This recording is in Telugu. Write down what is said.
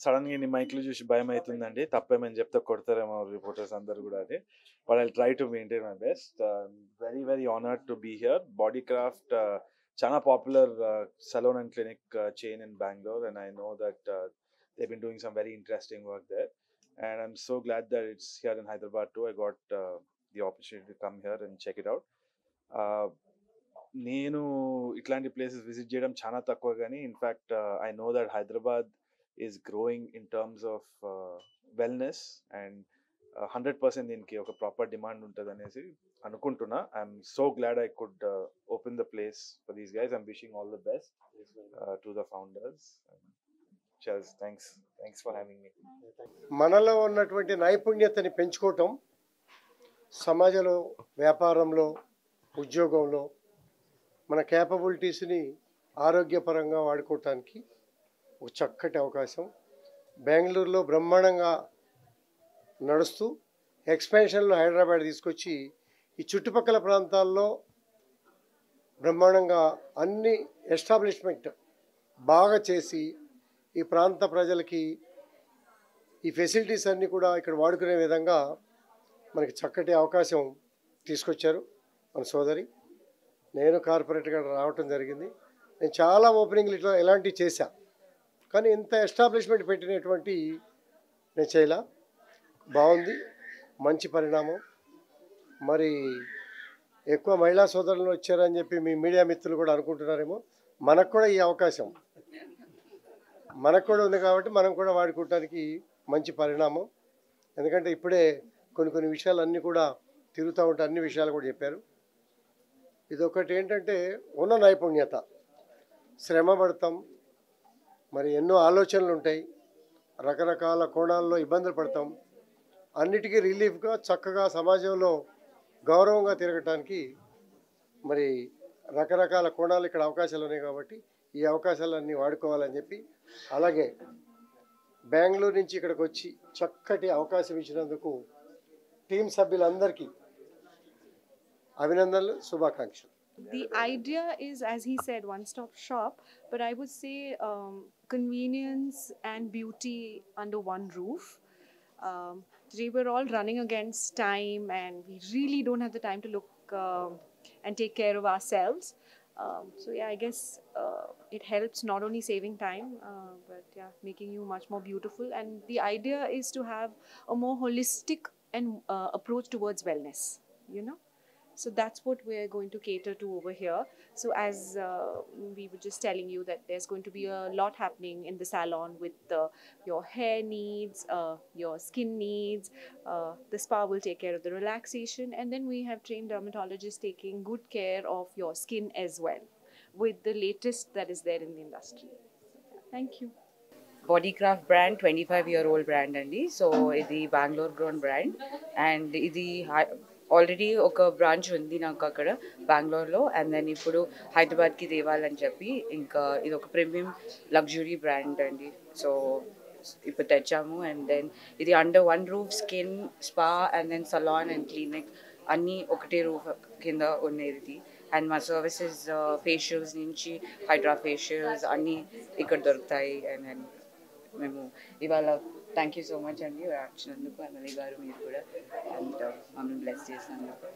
సడన్‌గా ఇన్ని మైక్‌లు చూసి భయమైతుందండి. తప్పేమైనా చెప్తే కొడతారేమో రిపోర్టర్స్ అందరూ గూడా అని. But I'll try to maintain my best. Very very honoured to be here. Bodycraft చాలా popular salon and clinic chain in Bangalore, and I know that they've been doing some very interesting work there. And I'm so glad that it's here in Hyderabad too. I got the opportunity to come here and check it out. Uh, నేను ఇట్లాంటి ప్లేసెస్ విజిట్ చేయడం చాలా తక్కువ కానీ in fact I know that Hyderabad is growing in terms of wellness and 100% దీనికి ఒక ప్రాపర్ డిమాండ్ ఉంటుంది అనేసి అనుకుంటున్నా. I'm so glad I could open the place for these guys. I'm wishing all the best to the founders. Thanks for having me. మనలో ఉన్నటువంటి నైపుణ్యతని పెంచుకోవటం, సమాజంలో, వ్యాపారంలో, ఉద్యోగంలో మన క్యాపబిలిటీస్ని ఆరోగ్యపరంగా వాడుకోవటానికి ఒక చక్కటి అవకాశం. బెంగళూరులో బ్రహ్మాండంగా నడుస్తూ ఎక్స్పాన్షన్లో హైదరాబాద్ తీసుకొచ్చి ఈ చుట్టుపక్కల ప్రాంతాల్లో బ్రహ్మాండంగా అన్ని ఎస్టాబ్లిష్మెంట్ బాగా చేసి ఈ ప్రాంత ప్రజలకి ఈ ఫెసిలిటీస్ అన్నీ కూడా ఇక్కడ వాడుకునే విధంగా మనకి చక్కటి అవకాశం తీసుకొచ్చారు మన సోదరి. నేను కార్పొరేట్గా రావటం జరిగింది. నేను చాలా ఓపెనింగ్లు ఇలాంటివి చేశా, కానీ ఇంత ఎస్టాబ్లిష్మెంట్ పెట్టినటువంటి నేను చేయలా. బాగుంది, మంచి పరిణామం. మరి ఎక్కువ మహిళా సోదరులు వచ్చారని చెప్పి మీ మీడియా మిత్రులు కూడా అనుకుంటున్నారేమో. మనకు కూడా ఈ అవకాశం మనకు కూడా ఉంది కాబట్టి మనం కూడా వాడుకోవటానికి మంచి పరిణామం. ఎందుకంటే ఇప్పుడే కొన్ని విషయాలు అన్నీ కూడా తిరుగుతూ ఉంటే అన్ని విషయాలు కూడా చెప్పారు. ఇదొకటి ఏంటంటే ఉన్న నైపుణ్యత, శ్రమ పడతాం, మరి ఎన్నో ఆలోచనలు ఉంటాయి, రకరకాల కోణాల్లో ఇబ్బందులు పడతాం. అన్నిటికీ రిలీఫ్గా చక్కగా సమాజంలో గౌరవంగా తిరగటానికి మరి రకరకాల కోణాలు ఇక్కడ అవకాశాలు ఉన్నాయి కాబట్టి ఈ అవకాశాలన్నీ వాడుకోవాలని చెప్పి, అలాగే బెంగళూరు నుంచి ఇక్కడికి వచ్చి చక్కటి అవకాశం ఇచ్చినందుకు టీం సభ్యులందరికీ అభినందనలు, శుభాకాంక్షలు. The idea is, as he said, one-stop shop, but I would say convenience and beauty under one roof. Today we're all running against time and we really don't have the time to look and take care of ourselves. So yeah, I guess it helps not only saving time, but yeah, making you much more beautiful. And the idea is to have a more holistic and approach towards wellness, you know. So that's what we're going to cater to over here. So as we were just telling you that there's going to be a lot happening in the salon with your hair needs, your skin needs. The spa will take care of the relaxation, and then we have trained dermatologists taking good care of your skin as well with the latest that is there in the industry. Thank you. Bodycraft brand 25-year-old brand andi. So ఇది Bangalore grown brand and ఇది ఆల్రెడీ ఒక బ్రాంచ్ ఉంది నాకు అక్కడ బెంగళూరులో. అండ్ దెన్ ఇప్పుడు హైదరాబాద్కి తేవాలని చెప్పి ఇంకా ఇది ఒక ప్రీమియం లగ్జరీ బ్రాండ్ అండి. సో ఇప్పుడు తెచ్చాము. అండ్ దెన్ ఇది under one roof skin spa and then salon and clinic అన్నీ ఒకటే రూఫ్ కింద ఉండేది. అండ్ మా సర్వీసెస్ ఫేషియల్స్ నుంచి హైడ్రా ఫేషియల్స్ అన్నీ ఇక్కడ దొరుకుతాయి. అండ్ దెన్ మేము ఇవాళ థ్యాంక్ యూ సో మచ్ అండి వచ్చినందుకు. ఎమ్మెల్యే గారు మీరు కూడా అండ్ మమ్మల్ని బ్లెస్ చేసినందుకు.